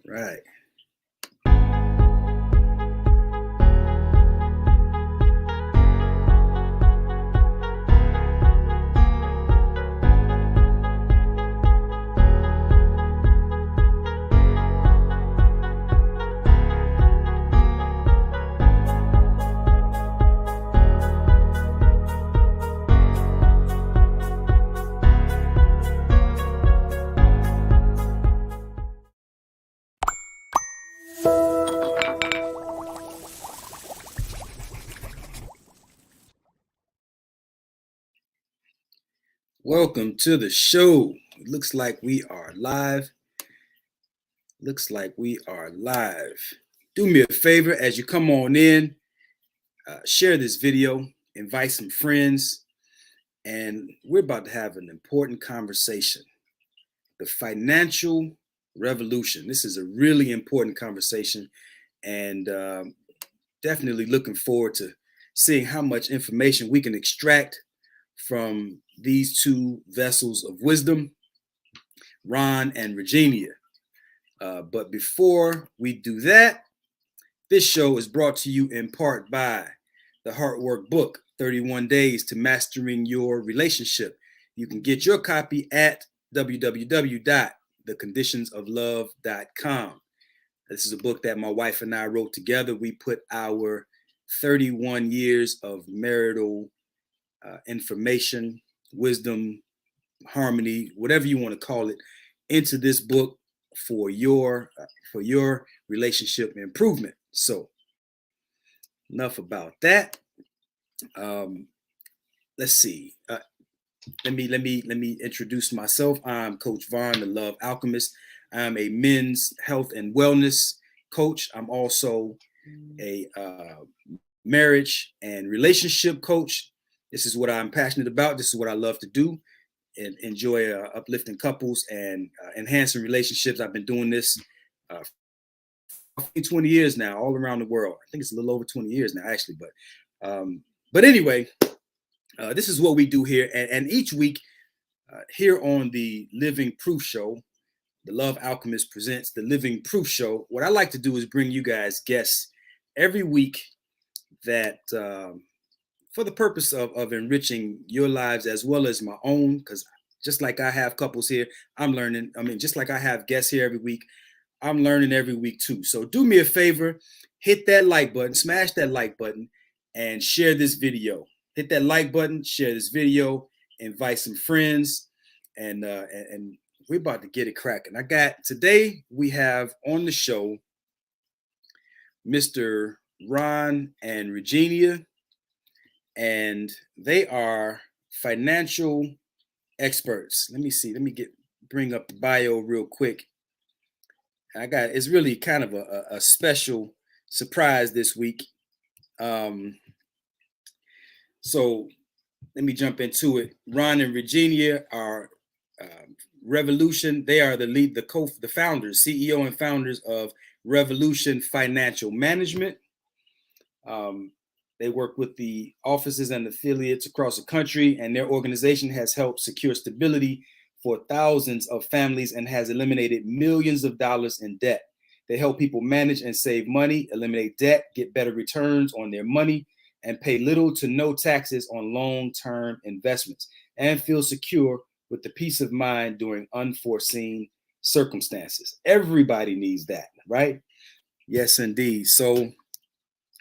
Right. Welcome to the show. It looks like we are live. Do me a favor as you come on in, share this video, invite some friends, and we're about to have an important conversation. The financial revolution. This is a really important conversation, and definitely looking forward to seeing how much information we can extract from these two vessels of wisdom, Ron and Regeania. But before we do that, this show is brought to you in part by the Heart Work book, 31 Days to Mastering Your Relationship. You can get your copy at www.theconditionsoflove.com. This is a book that my wife and I wrote together. We put our 31 years of marital information, wisdom, harmony, whatever you want to call it, into this book for your relationship improvement. So enough about that. Let's see. Let me introduce myself. I'm Coach Vaughn, the Love Alchemist. I'm a men's health and wellness coach. I'm also a marriage and relationship coach. This is what I'm passionate about. This is what I love to do and enjoy uplifting couples and enhancing relationships. I've been doing this for 20 years now, all around the world. I think it's a little over 20 years now, actually. But anyway, this is what we do here. And each week here on the Living Proof Show, the Love Alchemist presents the Living Proof Show. What I like to do is bring you guys guests every week that for the purpose of enriching your lives as well as my own, because just like I have couples here, I'm learning. I mean, just like I have guests here every week, I'm learning every week too. So do me a favor, hit that like button, smash that like button, and share this video. Hit that like button, share this video, invite some friends, and we're about to get it cracking. Today we have on the show Mr. Ron and Regeania, and they are financial experts. Let me see. Let me bring up the bio real quick. It's really kind of a special surprise this week. So let me jump into it. Ron and Regeania are Revolution. They are the founders, CEO and founders of Revolution Financial Management. They work with the offices and affiliates across the country, and their organization has helped secure stability for thousands of families and has eliminated millions of dollars in debt. They help people manage and save money, eliminate debt, get better returns on their money, and pay little to no taxes on long-term investments, and feel secure with the peace of mind during unforeseen circumstances. Everybody needs that, right? Yes, indeed. So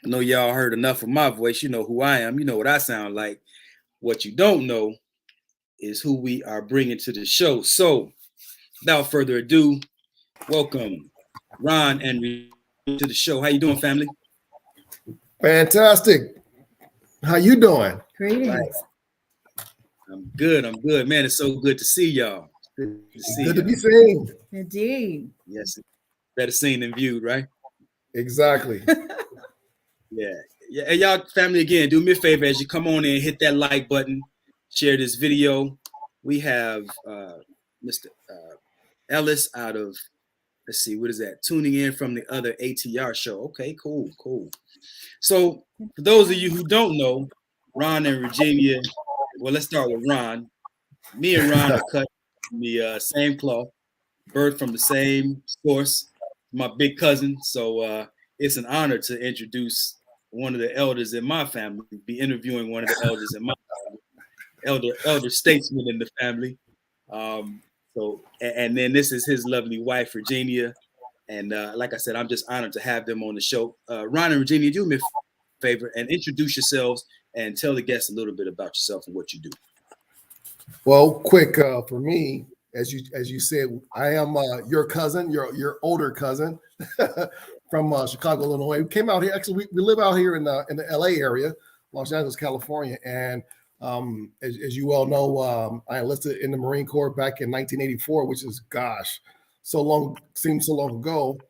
I know y'all heard enough of my voice. You know who I am. You know what I sound like. What you don't know is who we are bringing to the show. So without further ado, welcome Ron and Regeania to the show. How you doing, family? Fantastic. How you doing? Greetings. Right. I'm good. Man, it's so good to see y'all. Good to be seen. Indeed. Yes. Better seen than viewed, right? Exactly. Yeah. Hey, y'all, family, again, do me a favor as you come on in, hit that like button, share this video. We have Mr. Ellis out of, let's see, what is that? Tuning in from the other ATR show. Okay, cool. So for those of you who don't know, Ron and Regeania, well, let's start with Ron. Me and Ron are cut from the same cloth, birthed from the same source. my big cousin. So it's an honor to introduce one of the elders in my family, be interviewing one of the elders in my family, elder statesman in the family. And then this is his lovely wife, Regeania. And like I said, I'm just honored to have them on the show. Ron and Regeania, do me a favor and introduce yourselves and tell the guests a little bit about yourself and what you do. Well, quick for me, as you said, I am your cousin, your older cousin from Chicago, Illinois. We came out here. Actually, we live out here in the LA area, Los Angeles, California. And as you well know, I enlisted in the Marine Corps back in 1984, which is, gosh, seems so long ago.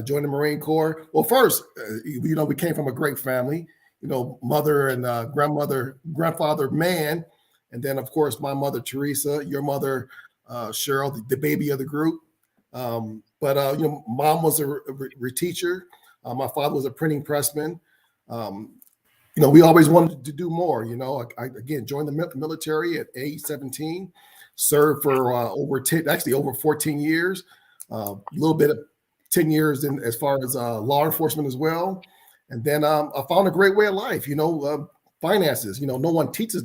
Joined the Marine Corps. Well, first, we came from a great family. Mother and grandfather, man. And then, of course, my mother, Teresa, your mother, Cheryl, the baby of the group. Mom was a teacher. My father was a printing pressman. We always wanted to do more. I again joined the military at age 17, served for over 14 years, a little bit of 10 years in as far as law enforcement as well. And then I found a great way of life, finances. No one teaches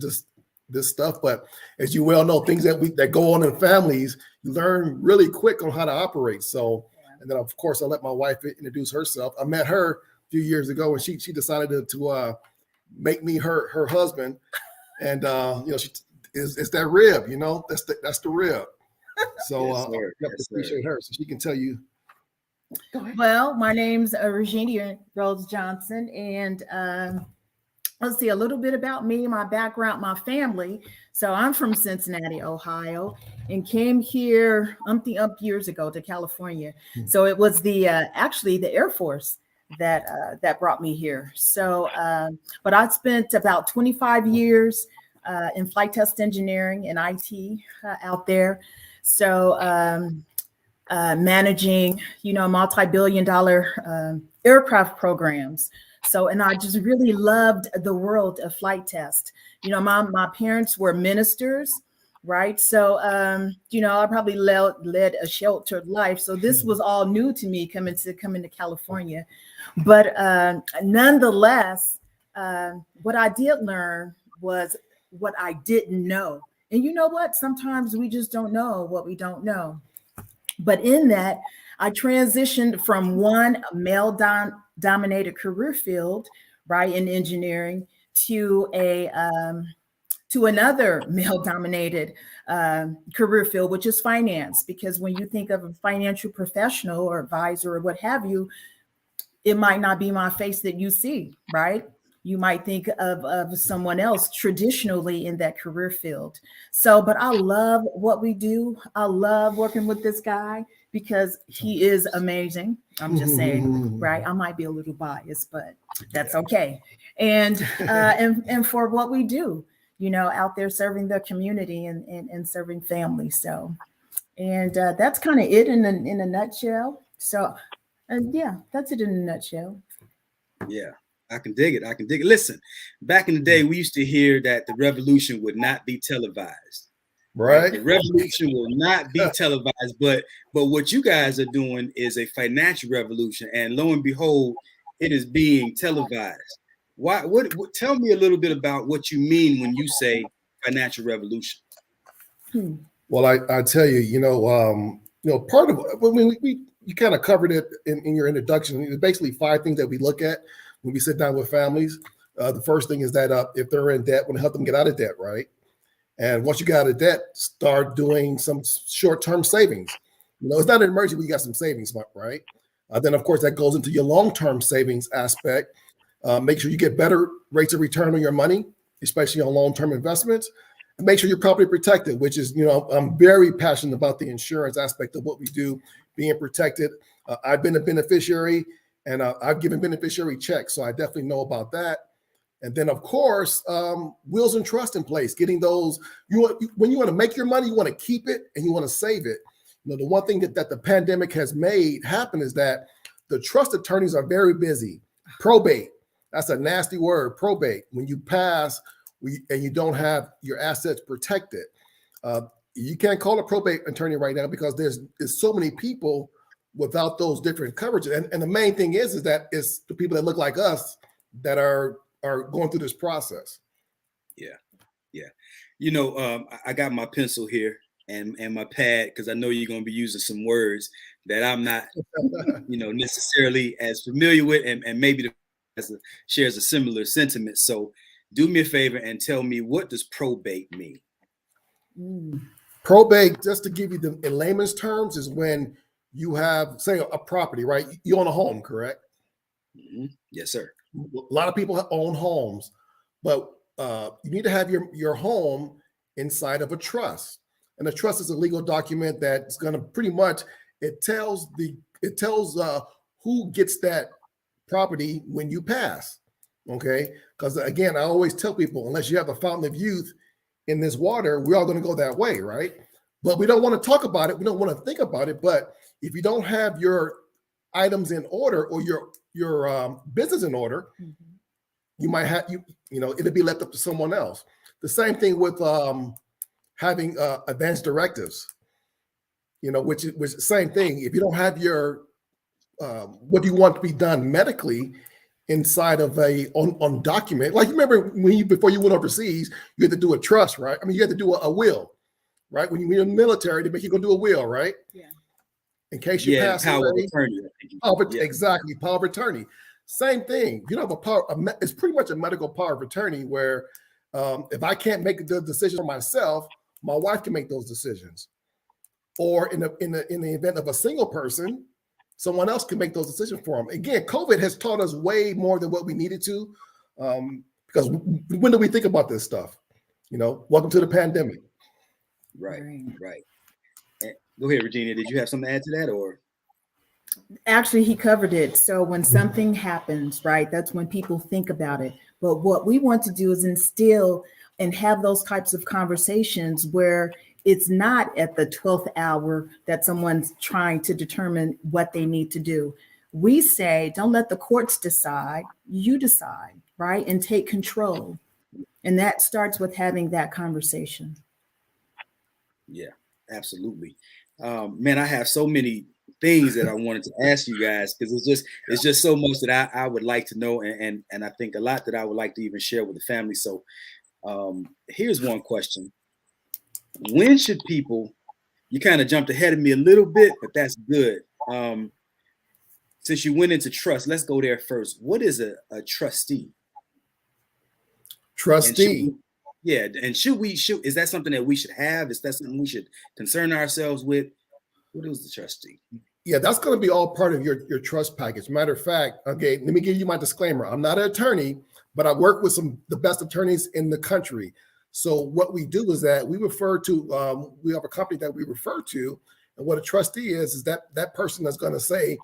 this stuff, but as you well know, things that go on in families, you learn really quick on how to operate. So, and then of course I let my wife introduce herself. I met her a few years ago, and she decided to make me her husband, and she is that rib, that's the rib. So yes, I appreciate her, so she can tell you. Go ahead. Well, my name's Regeania Rose Johnson, and let's see a little bit about me, my background, my family. So I'm from Cincinnati, Ohio, and came here years ago to California. So it was actually the Air Force that brought me here. So, but I spent about 25 years in flight test engineering and IT out there. So managing, multi-billion-dollar aircraft programs. So, and I just really loved the world of flight test. My parents were ministers, right? So, I probably led a sheltered life. So this was all new to me coming to California. But nonetheless, what I did learn was what I didn't know. And you know what? Sometimes we just don't know what we don't know. But in that, I transitioned from one male-dominated career field, right, in engineering, to another male-dominated career field, which is finance. Because when you think of a financial professional or advisor or what have you, it might not be my face that you see, right? You might think of someone else traditionally in that career field. So, but I love what we do. I love working with this guy because he is amazing. I'm just saying, right? I might be a little biased, but that's okay. And for what we do, out there serving the community and serving families. So, and that's kind of it in a nutshell. So, yeah, that's it in a nutshell. Yeah. I can dig it. Listen, back in the day, we used to hear that the revolution would not be televised. Right. The revolution will not be televised, but what you guys are doing is a financial revolution, and lo and behold, it is being televised. Why? What tell me a little bit about what you mean when you say financial revolution. Well, I tell you, part of you kind of covered it in your introduction. There's basically 5 things that we look at when we sit down with families. The first thing is that if they're in debt, we want to help them get out of debt, right? And once you get out of debt, start doing some short-term savings. It's not an emergency, we got some savings, right? Then, of course, that goes into your long-term savings aspect. Make sure you get better rates of return on your money, especially on long-term investments. And make sure you're properly protected, which is, I'm very passionate about the insurance aspect of what we do, being protected. I've been a beneficiary, and I've given beneficiary checks, so I definitely know about that. And then, of course, wills and trust in place, getting those. When you want to make your money, you want to keep it and you want to save it. The one thing that the pandemic has made happen is that the trust attorneys are very busy. Probate, that's a nasty word, probate. When you pass and you don't have your assets protected, you can't call a probate attorney right now because there's so many people without those different coverages. And the main thing is that it's the people that look like us that are going through this process. Yeah. Yeah. You know, I got my pencil here and my pad, because I know you're going to be using some words that I'm not, necessarily as familiar with, and maybe shares a similar sentiment. So do me a favor and tell me, what does probate mean? Probate, just to give you the in layman's terms, is when you have, say, a property, right? You own a home, correct? Mm-hmm. Yes, sir. A lot of people own homes, but you need to have your home inside of a trust. And a trust is a legal document that's going to pretty much, it tells who gets that property when you pass. Okay, because again, I always tell people, unless you have a fountain of youth in this water, we're all going to go that way, right? But we don't want to talk about it. We don't want to think about it. But if you don't have your items in order, or your business in order, you might have it'll be left up to someone else. The same thing with having advance directives, which is same thing. If you don't have your what do you want to be done medically inside of on document, like you remember before you went overseas, you had to do a trust, right? I mean, you had to do a will, right? When you're in the military, they make you go do a will, right? Yeah. In case you pass power away. of attorney. Exactly, power of attorney. Same thing. You know, it's pretty much a medical power of attorney where if I can't make the decision for myself, my wife can make those decisions. Or in the event of a single person, someone else can make those decisions for them. Again, COVID has taught us way more than what we needed to, because when do we think about this stuff? Welcome to the pandemic. Right. Go ahead, Regeania. Did you have something to add to that, or? Actually, he covered it. So when something happens, right, that's when people think about it. But what we want to do is instill and have those types of conversations where it's not at the 12th hour that someone's trying to determine what they need to do. We say, don't let the courts decide, you decide, right? And take control. And that starts with having that conversation. Yeah, absolutely. Man, I have so many things that I wanted to ask you guys, because it's just so much that I would like to know, and I think a lot that I would like to even share with the family. So here's one question. When should people, you kind of jumped ahead of me a little bit, but that's good. Since you went into trust, let's go there first. What is a trustee? Trustee. And is that something that we should have? Is that something we should concern ourselves with? What is the trustee? Yeah, that's going to be all part of your trust package. Matter of fact, okay, let me give you my disclaimer. I'm not an attorney, but I work with the best attorneys in the country. So what we do is that we refer to, we have a company that we refer to, and what a trustee is that person that's going to say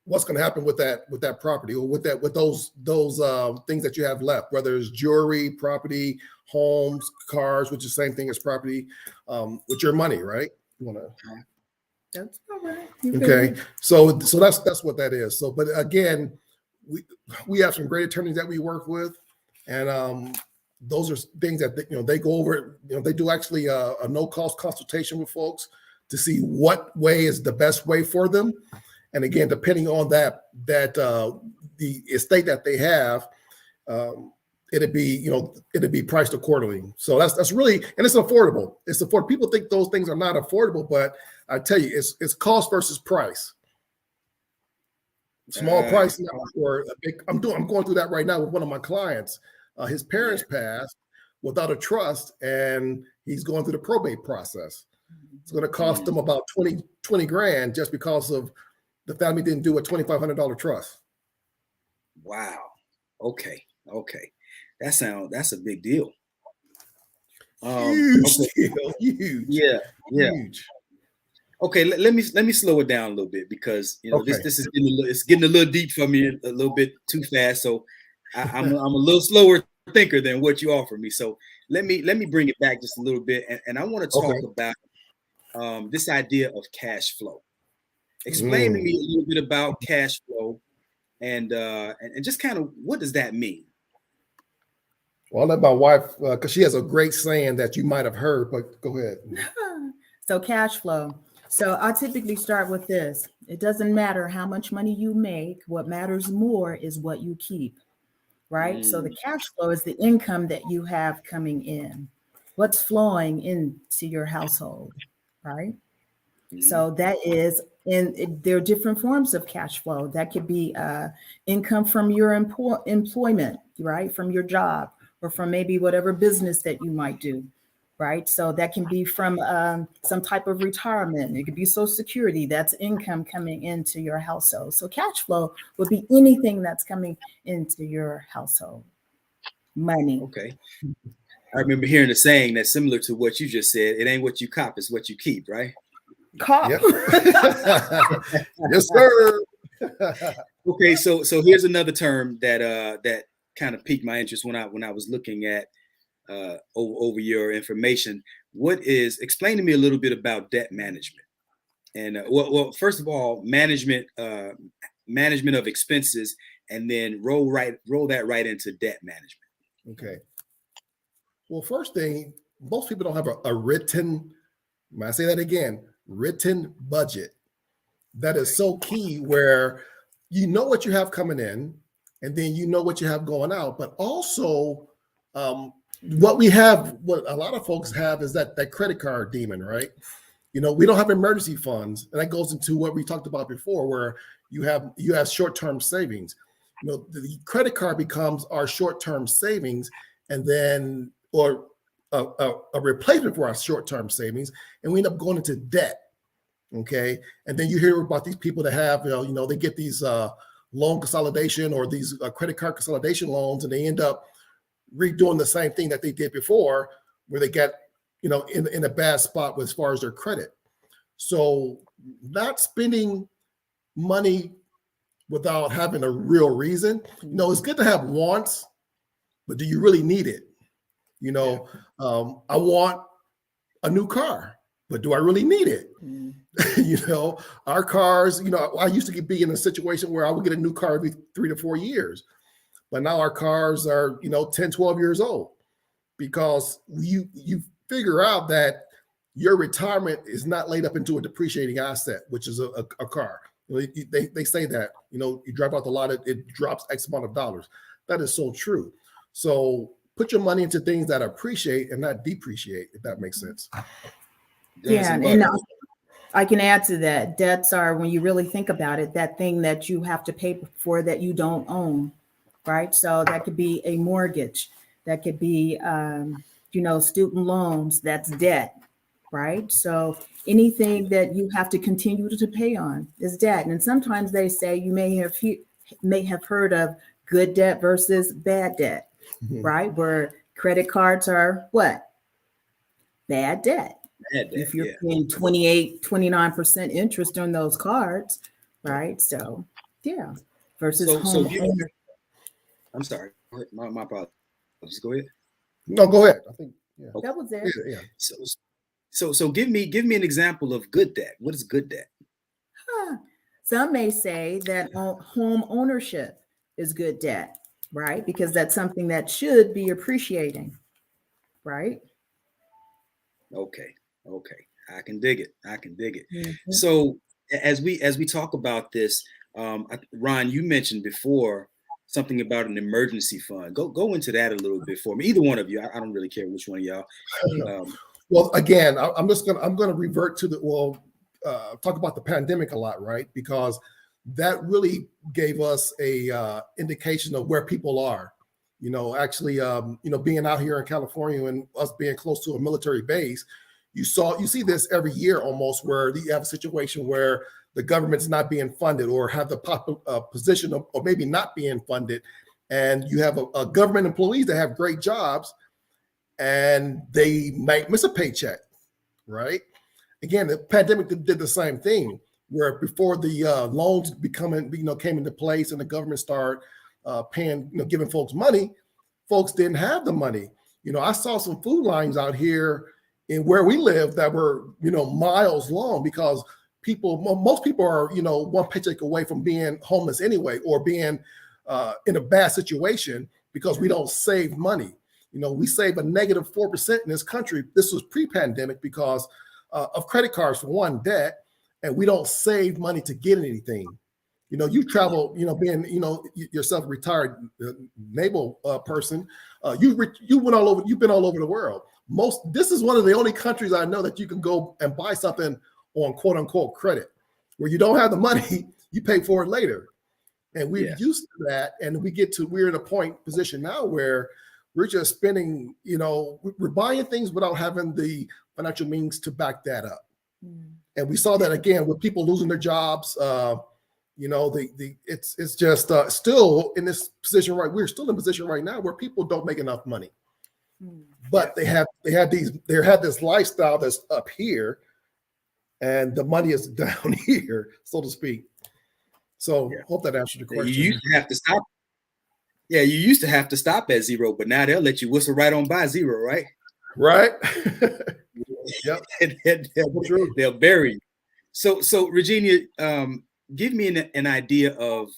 what's going to happen with that property, or with those things that you have left, whether it's jewelry, property, homes, cars, which is the same thing as property, with your money, right? You want to. That's all right. Okay, so that's what that is. So, but again, we have some great attorneys that we work with, and those are things that they go over. They do actually a no-cost consultation with folks to see what way is the best way for them. And again, depending on that the estate that they have, it'd be priced accordingly. So that's really, and it's affordable. It's affordable. People think those things are not affordable, but I tell you, it's cost versus price. Small price now for a big. I'm going through that right now with one of my clients. His parents passed without a trust, and he's going through the probate process. It's going to cost him about 20 grand just because of the family didn't do a $2,500 trust. Wow. Okay. That's a big deal. Huge deal. Huge. Yeah. Huge. Okay, let me slow it down a little bit, because this is getting a little deep for me, a little bit too fast. So I'm a little slower thinker than what you offer me. So let me bring it back just a little bit, and I want to talk about this idea of cash flow. Explain to me a little bit about cash flow, and just kind of what does that mean? Well, I'll let my wife, because she has a great saying that you might have heard, but go ahead. So cash flow. So I typically start with this. It doesn't matter how much money you make. What matters more is what you keep, right? So the cash flow is the income that you have coming in, what's flowing into your household, right? So that is, there are different forms of cash flow. That could be income from your employment, right? From your job, or from maybe whatever business that you might do, right? So that can be from some type of retirement. It could be Social Security. That's income coming into your household. So cash flow would be anything that's coming into your household. Money. Okay. I remember hearing a saying that's similar to what you just said. It ain't what you cop, it's what you keep, right? Cop. Yep. Yes, sir. Okay, so here's another term that kind of piqued my interest when I was looking at over your information. Explain to me a little bit about debt management. And well, first of all, management of expenses, and then roll that right into debt management. Okay. Well, first thing, most people don't have a written, I say that again, written budget. That is so key, where you know what you have coming in, and then you know what you have going out. But also, what a lot of folks have is that credit card demon, right? We don't have emergency funds, and that goes into what we talked about before, where you have short-term savings. The credit card becomes our short-term savings, and then or a replacement for our short-term savings, and we end up going into debt. Okay, and then you hear about these people that have, they get these loan consolidation or these credit card consolidation loans, and they end up redoing the same thing that they did before, where they get, in a bad spot as far as their credit. So not spending money without having a real reason. It's good to have wants, but do you really need it? I want a new car, but do I really need it? Our cars, I used to be in a situation where I would get a new car every 3 to 4 years, but now our cars are, 10, 12 years old, because you figure out that your retirement is not laid up into a depreciating asset, which is a car. They say that, you drive out the lot, it drops X amount of dollars. That is so true. So put your money into things that appreciate and not depreciate, if that makes sense. Yeah, and I can add to that. Debts are, when you really think about it, that thing that you have to pay for that you don't own, right? So that could be a mortgage, that could be, student loans. That's debt, right? So anything that you have to continue to pay on is debt. And sometimes they say, you may have heard of good debt versus bad debt, right? Where credit cards are what? Bad debt. If you're paying 29% interest on those cards, right? So, yeah. Versus home owner. I'm sorry. My apologies. Go ahead. No, go ahead. I think that was it. Yeah. So give me an example of good debt. What is good debt? Some may say that home ownership is good debt, right? Because that's something that should be appreciating, right? Okay. I can dig it. Mm-hmm. So as we talk about this, Ron, you mentioned before something about an emergency fund. Go into that a little bit for me. Either one of you. I don't really care which one of y'all. Well, again, I'm gonna revert to talk about the pandemic a lot, right? Because that really gave us a indication of where people are. Actually, being out here in California and us being close to a military base, you see this every year almost, where you have a situation where the government's not being funded, or have the position of maybe not being funded, and you have a government employees that have great jobs, and they might miss a paycheck, right? Again, the pandemic did the same thing, where before the loans came into place and the government started paying, giving folks money, folks didn't have the money. I saw some food lines out here in where we live that were, miles long, because most people are, one paycheck away from being homeless anyway, or being in a bad situation, because we don't save money. We save a negative 4% in this country. This was pre-pandemic because of credit cards, for one, debt, and we don't save money to get anything. You know, you travel, you know, being, you know, yourself retired naval person, you went all over, you've been all over the world. This is one of the only countries I know that you can go and buy something on quote unquote credit, where you don't have the money, you pay for it later. And we're used to that. And we're in a position now where we're just spending, you know, we're buying things without having the financial means to back that up. And we saw that again with people losing their jobs. You know, it's just still in this position, right? We're still in a position right now where people don't make enough money, but they have this lifestyle that's up here, and the money is down here, so to speak. So hope that answered the question. You used to have to stop. Yeah, you used to have to stop at zero, but now they'll let you whistle right on by zero, right? Right. Yep. They'll bury you. So Regeania, give me an idea of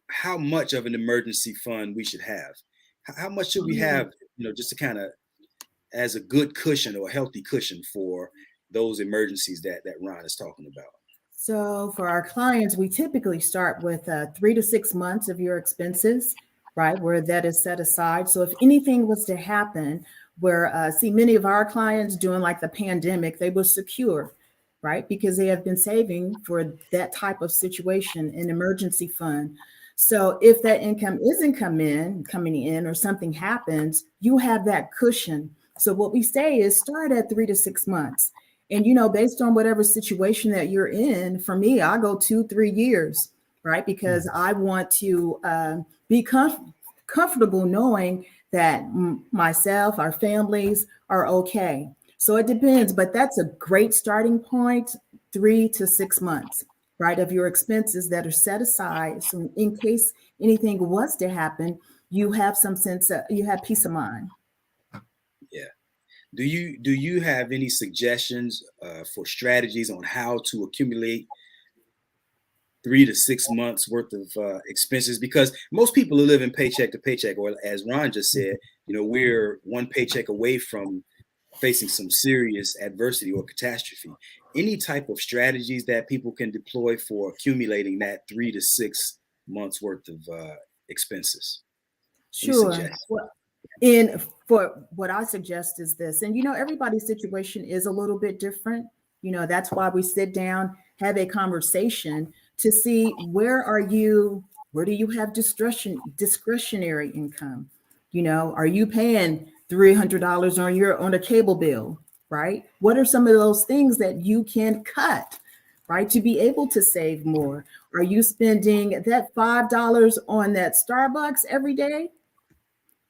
how much of an emergency fund we should have. How much should we have, you know, just to kind of as a good cushion or a healthy cushion for those emergencies that Ron is talking about? So for our clients, we typically start with 3 to 6 months of your expenses, right, where that is set aside. So if anything was to happen, where many of our clients during like the pandemic, they were secure, right, because they have been saving for that type of situation, an emergency fund. So if that income isn't coming in or something happens, you have that cushion. So what we say is start at 3 to 6 months. And, you know, based on whatever situation that you're in, for me, I go 2-3 years, right? Because I want to be comfortable knowing that myself, our families are okay. So it depends, but that's a great starting point, 3 to 6 months, right, of your expenses that are set aside. So in case anything was to happen, you have some sense of, you have peace of mind. Yeah. Do you have any suggestions for strategies on how to accumulate 3 to 6 months worth of expenses? Because most people are living paycheck to paycheck, or as Ron just said, you know, we're one paycheck away from facing some serious adversity or catastrophe. Any type of strategies that people can deploy for accumulating that 3 to 6 months worth of expenses? Sure. For what I suggest is this, and you know, everybody's situation is a little bit different. You know, that's why we sit down, have a conversation to see where do you have discretionary income? You know, are you paying $300 on a cable bill, right? What are some of those things that you can cut, right, to be able to save more? Are you spending that $5 on that Starbucks every day?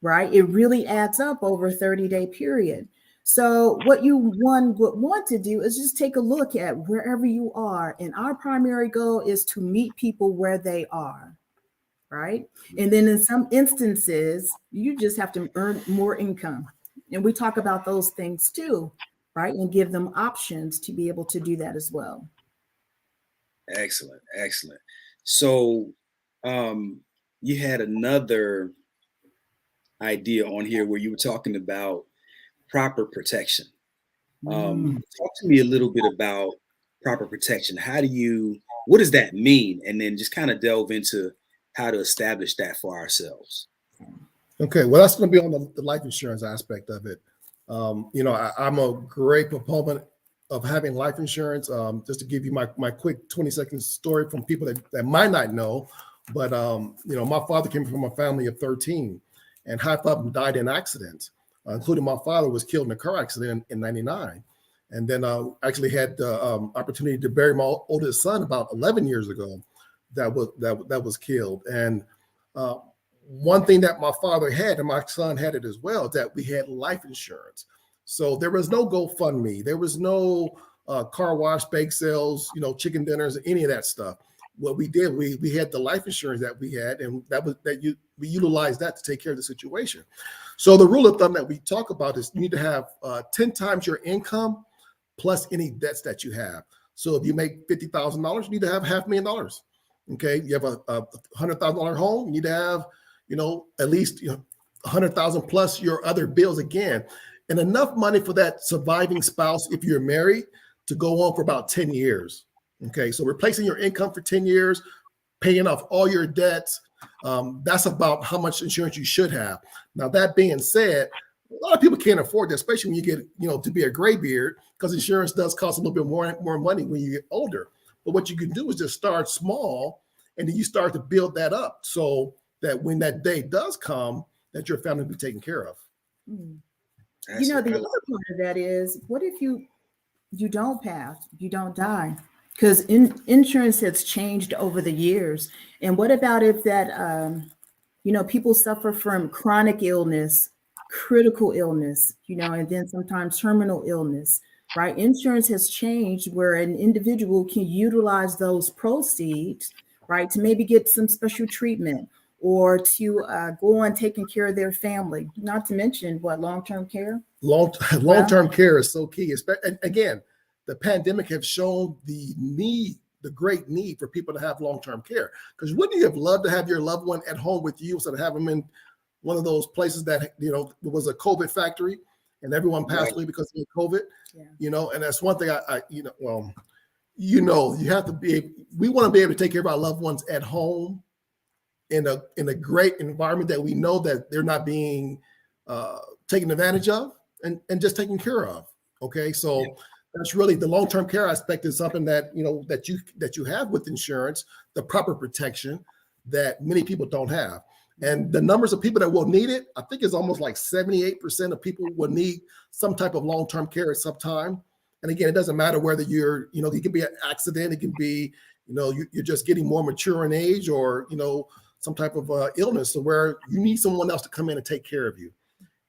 Right? It really adds up over a 30-day period. So what one would want to do is just take a look at wherever you are. And our primary goal is to meet people where they are, right? And then in some instances, you just have to earn more income. And we talk about those things too, right? And give them options to be able to do that as well. Excellent. Excellent. So you had another idea on here where you were talking about proper protection. Talk to me a little bit about proper protection. What does that mean? And then just kind of delve into how to establish that for ourselves. Okay, well, that's going to be on the life insurance aspect of it. You know, I'm a great proponent of having life insurance. Just to give you my quick 20-second story from people that might not know, but you know, my father came from a family of 13. And half of them died in accidents, including my father was killed in a car accident in 99. And then actually had the opportunity to bury my oldest son about 11 years ago that was killed. And one thing that my father had, and my son had it as well, that we had life insurance. So there was no GoFundMe. There was no car wash, bake sales, you know, chicken dinners, any of that stuff. What we did, we had the life insurance that we had, and we utilized that to take care of the situation. So the rule of thumb that we talk about is you need to have 10 times your income plus any debts that you have. So if you make $50,000, you need to have $500,000. Okay, you have a $100,000 home, you need to have, you know, at least 100,000 plus your other bills again, and enough money for that surviving spouse if you're married to go on for about 10 years. Okay, so replacing your income for 10 years, paying off all your debts. That's about how much insurance you should have. Now, that being said, a lot of people can't afford that, especially when you get, to be a graybeard, because insurance does cost a little bit more money when you get older. But what you can do is just start small, and then you start to build that up so that when that day does come, that your family will be taken care of. The other part of that is, what if you don't pass, you don't die? Because insurance has changed over the years. And what about if that, people suffer from chronic illness, critical illness, and then sometimes terminal illness, right? Insurance has changed where an individual can utilize those proceeds, right, to maybe get some special treatment or to go on taking care of their family, not to mention long-term care. Long-term care is so key. And again, the pandemic have shown the great need for people to have long-term care. Because wouldn't you have loved to have your loved one at home with you instead of having them in one of those places that, was a COVID factory and everyone passed away because of COVID, and that's one thing you have to we want to be able to take care of our loved ones at home in a great environment that we know that they're not being taken advantage of and just taken care of. Okay. So that's really the long-term care aspect is something that, that you have with insurance, the proper protection that many people don't have. And the numbers of people that will need it, I think is almost like 78% of people will need some type of long-term care at some time. And again, it doesn't matter whether you're, it can be an accident. It can be, you're just getting more mature in age or, some type of illness so where you need someone else to come in and take care of you.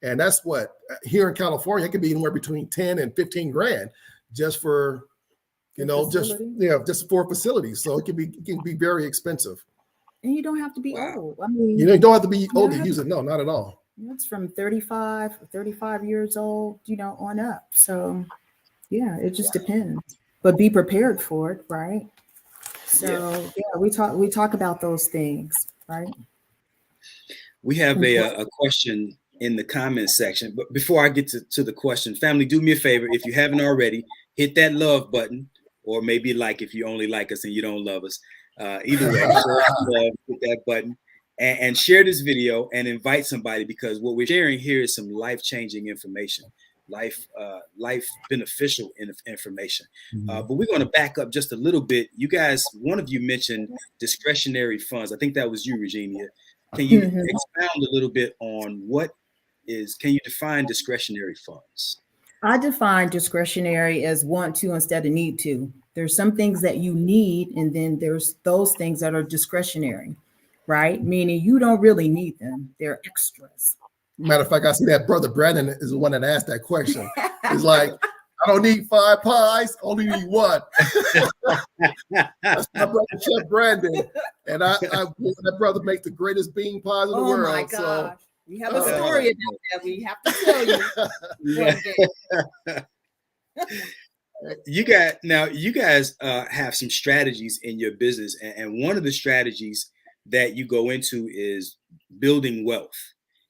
And that's what here in California, it could be anywhere between 10 and 15 grand just for, just for facilities. So it can be very expensive. And you don't have to be old. I mean, you don't have to be old to use it. No, not at all. It's from 35 years old, on up. So it just depends. But be prepared for it, right? So we talk about those things, right? We have a question in the comments section, but before I get to the question, family, do me a favor. If you haven't already, hit that love button, or maybe like if you only like us and you don't love us. Either way, hit that button and share this video and invite somebody, because what we're sharing here is some life-changing information, life beneficial information. But we're going to back up just a little bit. You guys, one of you mentioned discretionary funds. I think that was you, Regeania. Can you expound a little bit on can you define discretionary funds? I define discretionary as want to instead of need to. There's some things that you need, and then there's those things that are discretionary, right? Meaning you don't really need them. They're extras. Matter of fact, I see that brother Brandon is the one that asked that question. He's like, I don't need 5 pies, only need 1. That's my brother Chef Brandon. And that brother makes the greatest bean pies in the world. Oh my gosh. So, we have a story about that we have to tell you. You guys have some strategies in your business, and one of the strategies that you go into is building wealth.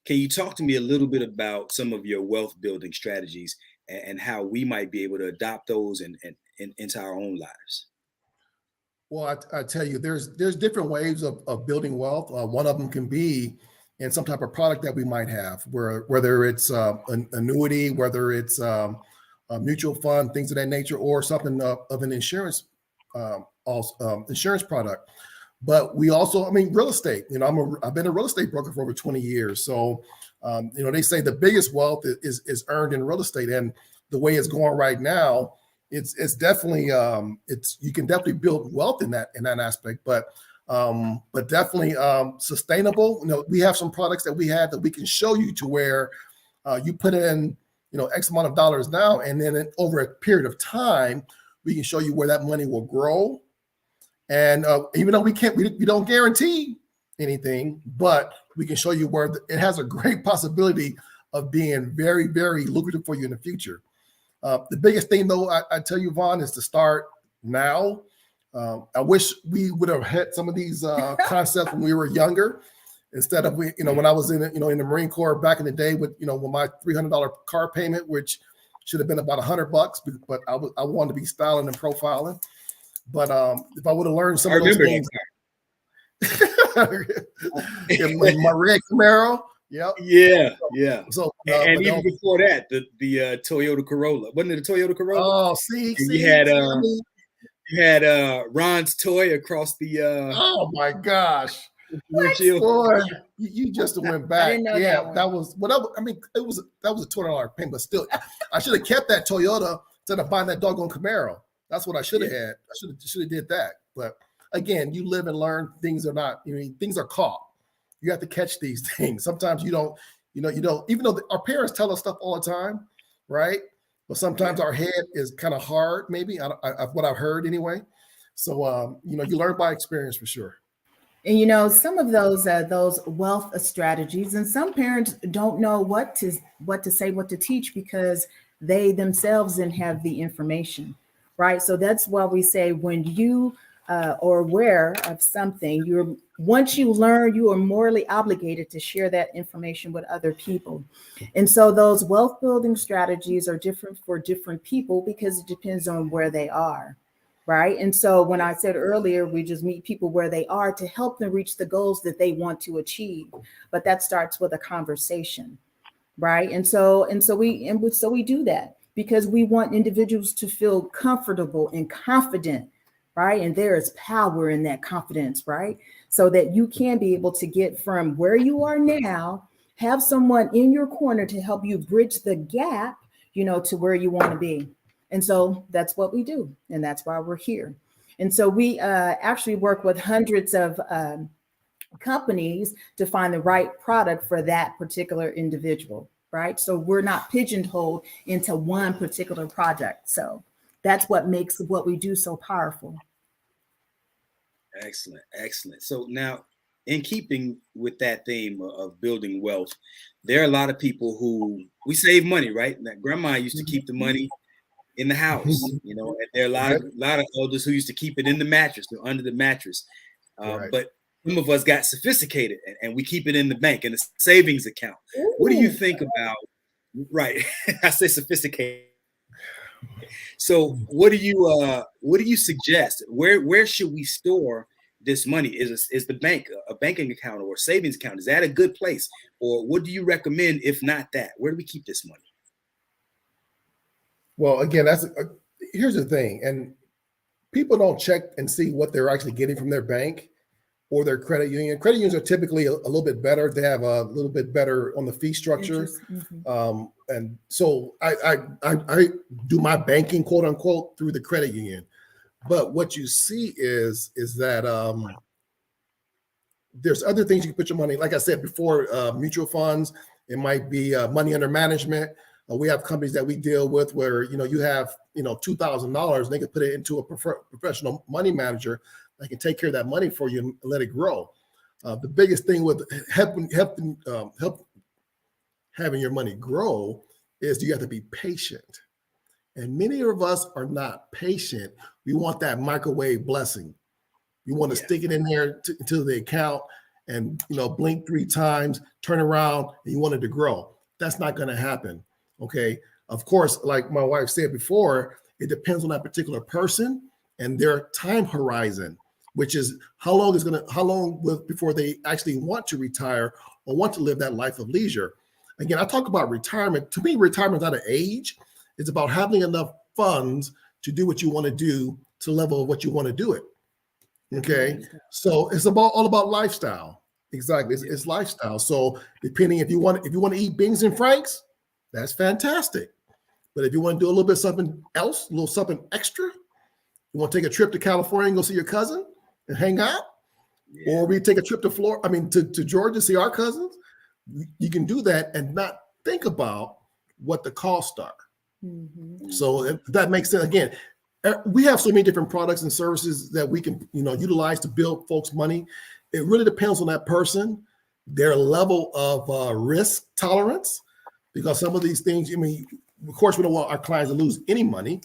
Can you talk to me a little bit about some of your wealth building strategies and how we might be able to adopt those and into our own lives? Well, I tell you, there's different ways of building wealth. One of them can be in some type of product that we might have, whether it's an annuity, whether it's a mutual fund, things of that nature, or something of an insurance insurance product. But we also, real estate. I've been a real estate broker for over 20 years. So, they say the biggest wealth is earned in real estate, and the way it's going right now, it's definitely you can definitely build wealth in that aspect, but definitely sustainable. We have some products that we have that we can show you to where you put in X amount of dollars now, and then over a period of time, we can show you where that money will grow. And even though we don't guarantee anything, but we can show you where it has a great possibility of being very, very lucrative for you in the future. The biggest thing, though, I tell you, Vaughn, is to start now. I wish we would have had some of these concepts when we were younger, instead of when I was in the Marine Corps back in the day with my $300 car payment, which should have been about $100, but I wanted to be styling and profiling. But if I would have learned some I of those remember things, that. in my red Camaro, yep. Yeah. So, And even before that, the Toyota Corolla. Wasn't it a Toyota Corolla? oh, see, And I mean, you had Ron's toy across the oh my gosh. windshield. Boy, you just went back. didn't know Yeah, that that was whatever. I mean, that was a $200 payment, but still, I should have kept that Toyota instead of buying that doggone Camaro. That's what I should have had. I should have did that. But again, you live and learn. Things are not. I mean, things are caught. You have to catch these things. Sometimes you don't. You don't. Even though our parents tell us stuff all the time, right? But sometimes our head is kind of hard. Maybe what I've heard anyway. So you learn by experience for sure. And some of those wealth strategies, and some parents don't know what to say, what to teach, because they themselves didn't have the information, right? So that's why we say when you are aware of something, once you learn, you are morally obligated to share that information with other people. And so those wealth building strategies are different for different people because it depends on where they are. Right. And so when I said earlier, we just meet people where they are to help them reach the goals that they want to achieve. But that starts with a conversation. Right. And so we do that because we want individuals to feel comfortable and confident. Right. And there is power in that confidence. Right. So that you can be able to get from where you are now, have someone in your corner to help you bridge the gap, to where you want to be. And so that's what we do. And that's why we're here. And so we actually work with hundreds of companies to find the right product for that particular individual. Right. So we're not pigeonholed into one particular project. So that's what makes what we do so powerful. Excellent. So now, in keeping with that theme of building wealth, there are a lot of people who we save money, right? Now, grandma used to keep the money in the house, and there are a lot of elders who used to keep it in the mattress or under the mattress. Right. But some of us got sophisticated and we keep it in the bank, in the savings account. Ooh. What do you think about, right? I say sophisticated. So what do you suggest? Where should we store this money? Is the bank a banking account or a savings account? Is that a good place? Or what do you recommend if not that? Where do we keep this money? Well, again, here's the thing, and people don't check and see what they're actually getting from their bank or their credit union. Credit unions are typically a little bit better. They have a little bit better on the fee structure, and so I do my banking, quote unquote, through the credit union. But what you see is that there's other things you can put your money. Like I said before, mutual funds. It might be money under management. We have companies that we deal with where, you have, $2,000 and they can put it into a professional money manager that can take care of that money for you and let it grow. The biggest thing with help having your money grow is you have to be patient. And many of us are not patient. We want that microwave blessing. You want to stick it in there to the account and, blink 3 times, turn around, and you want it to grow. That's not going to happen. Okay. Of course, like my wife said before, it depends on that particular person and their time horizon, which is how long before they actually want to retire or want to live that life of leisure. Again, I talk about retirement. To me, retirement is not an age. It's about having enough funds to do what you want to do to the level of what you want to do it. Okay. So it's all about lifestyle. Exactly. It's lifestyle. So depending if you want to eat beans and franks, that's fantastic. But if you want to do a little bit of something else, a little something extra, you want to take a trip to California and go see your cousin and hang out, or we take a trip to to Georgia to see our cousins, you can do that and not think about what the costs are. Mm-hmm. So if that makes sense. Again, we have so many different products and services that we can, utilize to build folks' money. It really depends on that person, their level of risk tolerance. Because some of these things, of course, we don't want our clients to lose any money.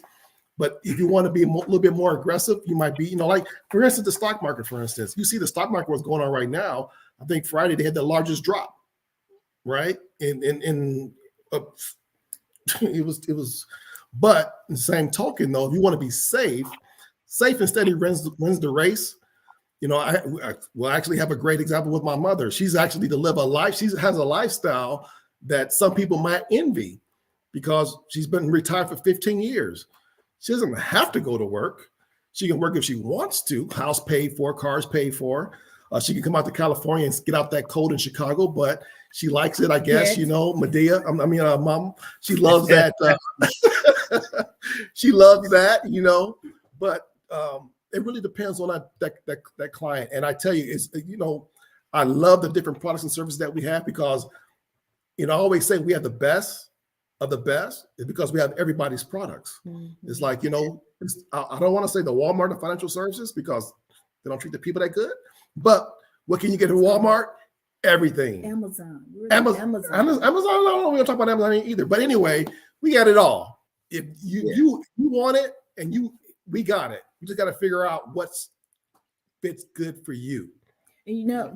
But if you want to be a little bit more aggressive, you might be, like, for instance, the stock market, for instance. You see the stock market what's going on right now. I think Friday they had the largest drop, right? It was. But in the same token, though, if you want to be safe, safe and steady wins the race. You know, I will actually have a great example with my mother. She's actually to live a life. She has a lifestyle that some people might envy because she's been retired for 15 years. She doesn't have to go to work. She can work if she wants to. House paid for, cars paid for. She can come out to California and get out that cold in Chicago, but she likes it, I guess. Yes. You know, Mom, she loves that. She loves that, you know. But it really depends on that client. And I tell you, I love the different products and services that we have because, I always say we have the best of the best is because we have everybody's products. Mm-hmm. It's like, I don't want to say the Walmart of financial services because they don't treat the people that good. But what can you get at Walmart? Everything. Amazon. Amazon. I don't know. We don't talk about Amazon either. But anyway, we got it all. If you want it and we got it. You just got to figure out what fits good for you.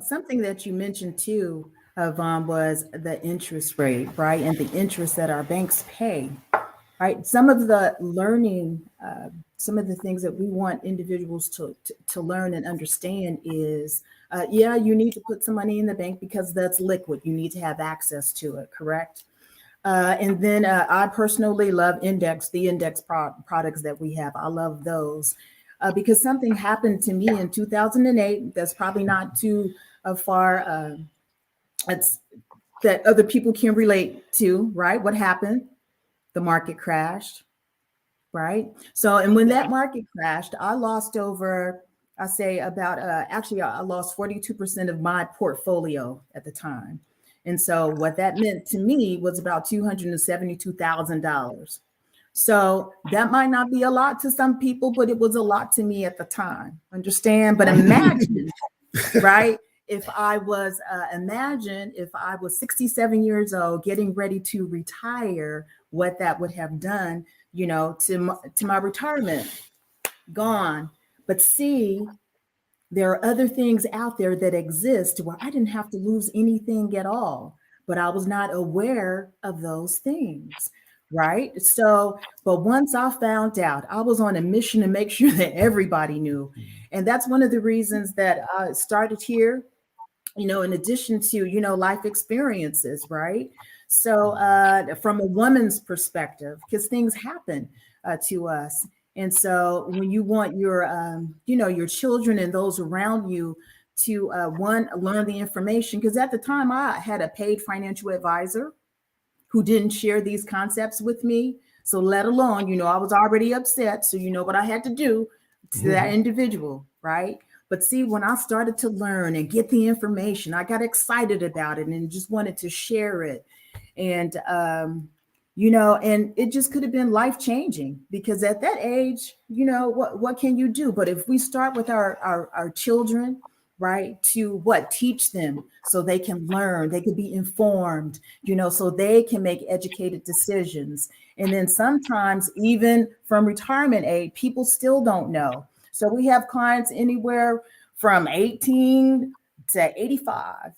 Something that you mentioned too, Vaughn, was the interest rate, right? And the interest that our banks pay, right? Some of the learning, some of the things that we want individuals to learn and understand is, you need to put some money in the bank because that's liquid. You need to have access to it, correct? And then I personally love the index products that we have. I love those because something happened to me in 2008. That's probably not too far. It's that other people can relate to, right? What happened? The market crashed, right? So, and when that market crashed, I lost over, I lost 42% of my portfolio at the time. And so what that meant to me was about $272,000. So that might not be a lot to some people, but it was a lot to me at the time. Understand? But imagine, right? If I was 67 years old, getting ready to retire, what that would have done, to my retirement, gone. But see, there are other things out there that exist where I didn't have to lose anything at all, but I was not aware of those things, right? So, but once I found out, I was on a mission to make sure that everybody knew. And that's one of the reasons that I started here, in addition to, life experiences, right? So from a woman's perspective, because things happen to us. And so when you want your, your children and those around you to, learn the information, because at the time I had a paid financial advisor who didn't share these concepts with me. So let alone, I was already upset. So you know what I had to do to that individual, right? But see, when I started to learn and get the information, I got excited about it and just wanted to share it. And, and it just could have been life-changing because at that age, what can you do? But if we start with our children, right, to teach them so they can learn, they can be informed, so they can make educated decisions. And then sometimes even from retirement age, people still don't know. So we have clients anywhere from 18 to 85,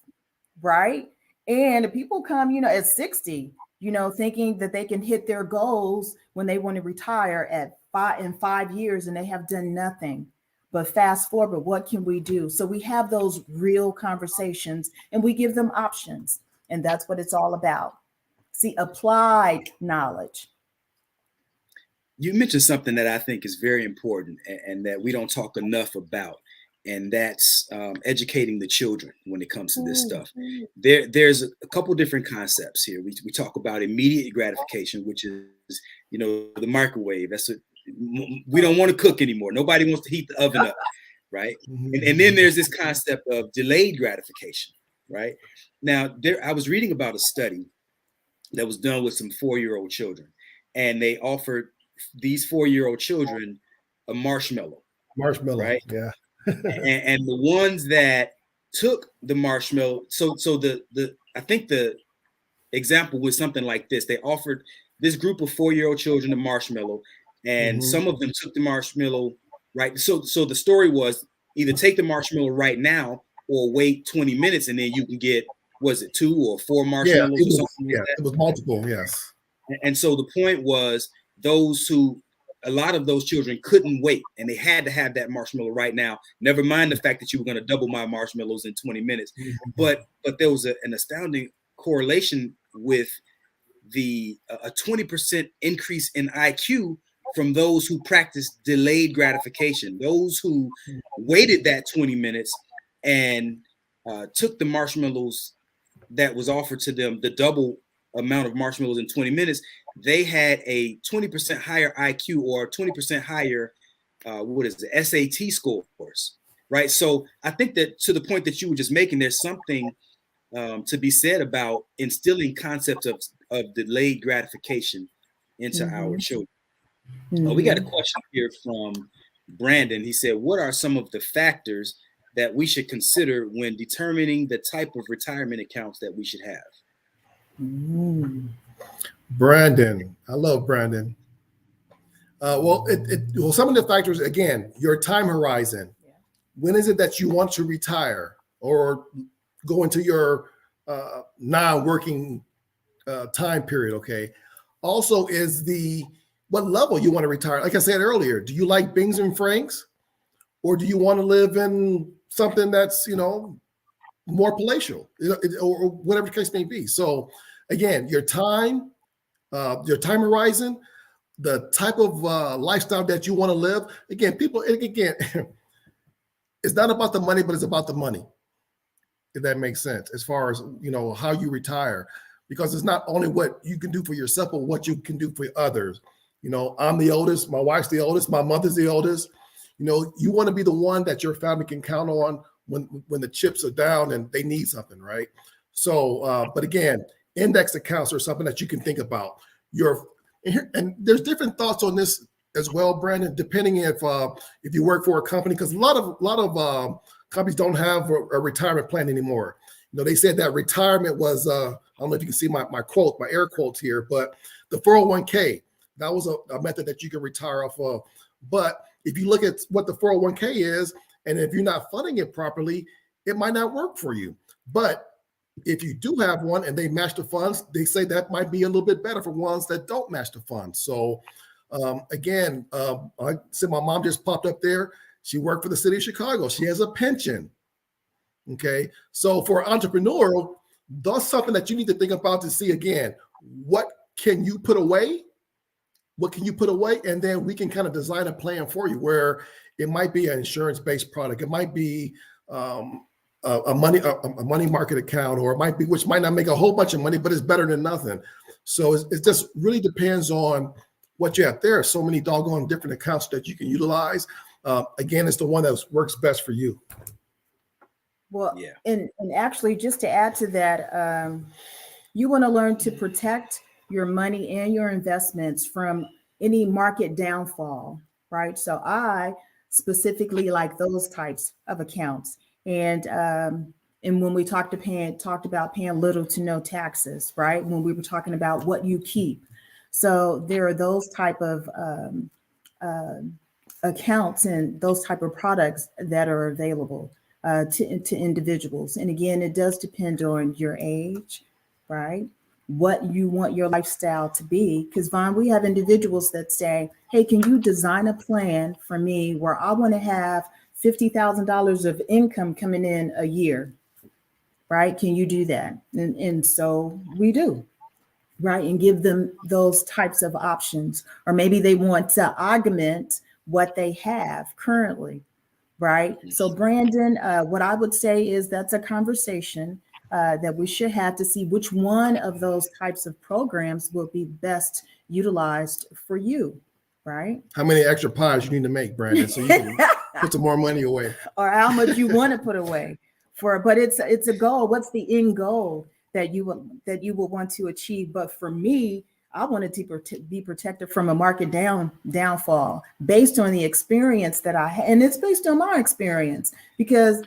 right? And people come, at 60, thinking that they can hit their goals when they want to retire in 5 years, and they have done nothing. But fast forward, what can we do? So we have those real conversations and we give them options. And that's what it's all about. See, applied knowledge. You mentioned something that I think is very important and that we don't talk enough about, and that's educating the children when it comes to this stuff. There's a couple different concepts here. We talk about immediate gratification, which is, the microwave. We don't want to cook anymore. Nobody wants to heat the oven up, right? And then there's this concept of delayed gratification, right? Now, I was reading about a study that was done with some 4-year-old children, and they offered these 4-year-old children a marshmallow, right? Yeah. and the ones that took the marshmallow, so I think the example was something like this. They offered this group of 4-year-old children a marshmallow, and some of them took the marshmallow, right? So the story was either take the marshmallow right now or wait 20 minutes and then you can get, was it 2 or 4 marshmallows or something like that? It was multiple, yes. And so the point was those who a lot of those children couldn't wait, and they had to have that marshmallow right now. Never mind the fact that you were going to double my marshmallows in 20 minutes. But there was an astounding correlation with the a 20% increase in IQ from those who practiced delayed gratification, those who waited that 20 minutes and took the marshmallows that was offered to them, the double amount of marshmallows in 20 minutes. They had a 20% higher IQ or 20% higher, SAT scores, right? So I think that to the point that you were just making, there's something to be said about instilling concepts of delayed gratification into our children. We got a question here from Brandon. He said, what are some of the factors that we should consider when determining the type of retirement accounts that we should have? Brandon, I love Brandon. Well, some of the factors, again, your time horizon. When is it that you want to retire or go into your non-working time period? Okay. Also, is what level you want to retire? Like I said earlier, do you like Bings and Franks, or do you want to live in something that's more palatial, or whatever the case may be? So, again, your time horizon, the type of lifestyle that you want to live. Again, it's not about the money, but it's about the money, if that makes sense, as far as how you retire, because it's not only what you can do for yourself, but what you can do for others. I'm the oldest, my wife's the oldest, my mother's the oldest. You want to be the one that your family can count on when the chips are down and they need something, right? So, but again, index accounts are something that you can think about. And there's different thoughts on this as well, Brandon, depending if you work for a company, because a lot of companies don't have a retirement plan anymore. They said that retirement was, I don't know if you can see my quote, my air quotes here, but the 401k, that was a method that you can retire off of. But if you look at what the 401k is, and if you're not funding it properly, it might not work for you. But if you do have one and they match the funds, they say that might be a little bit better for ones that don't match the funds. So again, I said my mom just popped up there. She worked for the city of Chicago. She has a pension. Okay. So for an entrepreneur, that's something that you need to think about to see, again, what can you put away? What can you put away? And then we can kind of design a plan for you where it might be an insurance-based product. It might be a money market account, or it might be, which might not make a whole bunch of money, but it's better than nothing. So it just really depends on what you have. There are so many doggone different accounts that you can utilize. Again, it's the one that works best for you. Well, yeah. And actually, just to add to that, you want to learn to protect your money and your investments from any market downfall, right? So I specifically like those types of accounts. And when we talked about paying little to no taxes, right? When we were talking about what you keep. So there are those type of accounts and those type of products that are available to individuals. And again, it does depend on your age, right? What you want your lifestyle to be. Because Vaughn, we have individuals that say, hey, can you design a plan for me where I want to have $50,000 of income coming in a year, right? Can you do that? And so we do, right? And give them those types of options. Or maybe they want to augment what they have currently, right? So Brandon, what I would say is that's a conversation that we should have to see which one of those types of programs will be best utilized for you, right? How many extra pies you need to make, Brandon, so you can put some more money away, or how much you want to put away for? But it's a goal. What's the end goal that you will want to achieve? But for me, I wanted to be protected from a market downfall based on the experience that I had, and it's based on my experience, because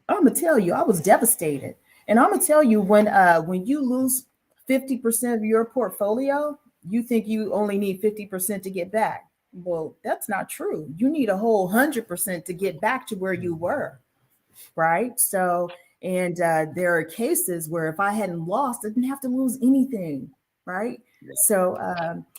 I'm gonna tell you, I was devastated. And I'm gonna tell you, when you lose 50% of your portfolio, you think you only need 50% to get back. Well, that's not true. You need a whole 100% to get back to where you were, right? So, and there are cases where if I hadn't lost, I didn't have to lose anything, right? So,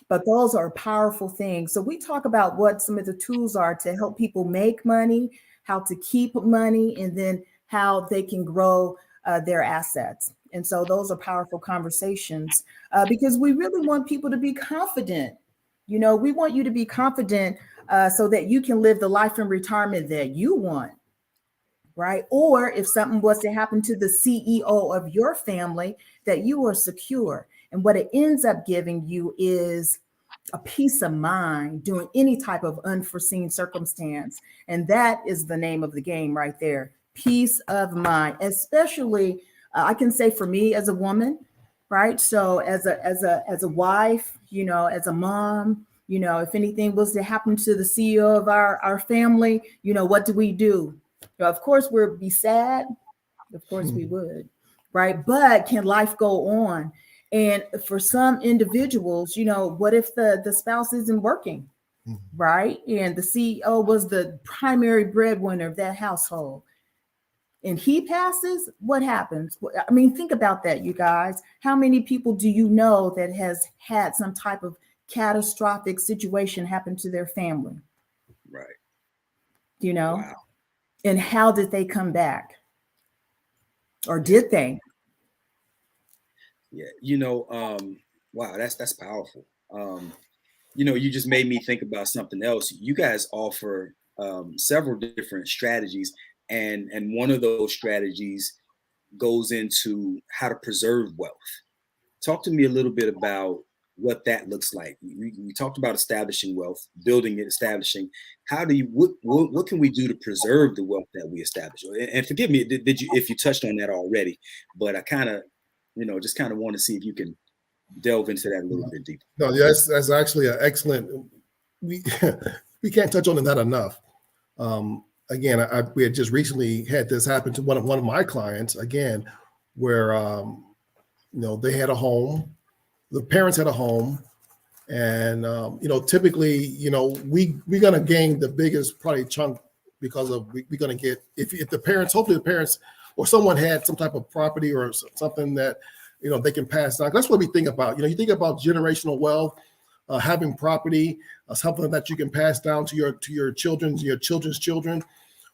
but those are powerful things. So we talk about what some of the tools are to help people make money, how to keep money, and then how they can grow their assets. And so those are powerful conversations because we really want people to be confident. You know, we want you to be confident so that you can live the life in retirement that you want. Right. Or if something was to happen to the CEO of your family, that you are secure. And what it ends up giving you is a peace of mind during any type of unforeseen circumstance. And that is the name of the game right there. Peace of mind, especially I can say for me as a woman, right? So as a wife, you know, as a mom, you know, if anything was to happen to the CEO of our family, you know, what do? Of course, we'd be sad. Of course, we would, right? But can life go on? And for some individuals, you know, what if the spouse isn't working, right? And the CEO was the primary breadwinner of that household. And he passes, what happens? I mean, think about that, you guys. How many people do you know that has had some type of catastrophic situation happen to their family? Right. You know? Wow. And how did they come back? Or did they? Yeah, you know, wow, that's powerful. You know, you just made me think about something else. You guys offer several different strategies, and one of those strategies goes into how to preserve wealth. Talk to me a little bit about what that looks like. We talked about establishing wealth, building it, establishing. How do you what can we do to preserve the wealth that we establish? And forgive me, did you if you touched on that already? But I kind of, you know, just kind of want to see if you can delve into that a little bit deeper. No, that's actually an excellent. We we can't touch on that enough. Again, we had just recently had this happen to one of my clients again, where you know, they had a home, the parents had a home, and you know, typically, you know, we're gonna gain the biggest probably chunk because of we're gonna get if the parents, hopefully the parents or someone had some type of property or something that, you know, they can pass down. That's what we think about. You know, you think about generational wealth, having property, something that you can pass down to your children's children,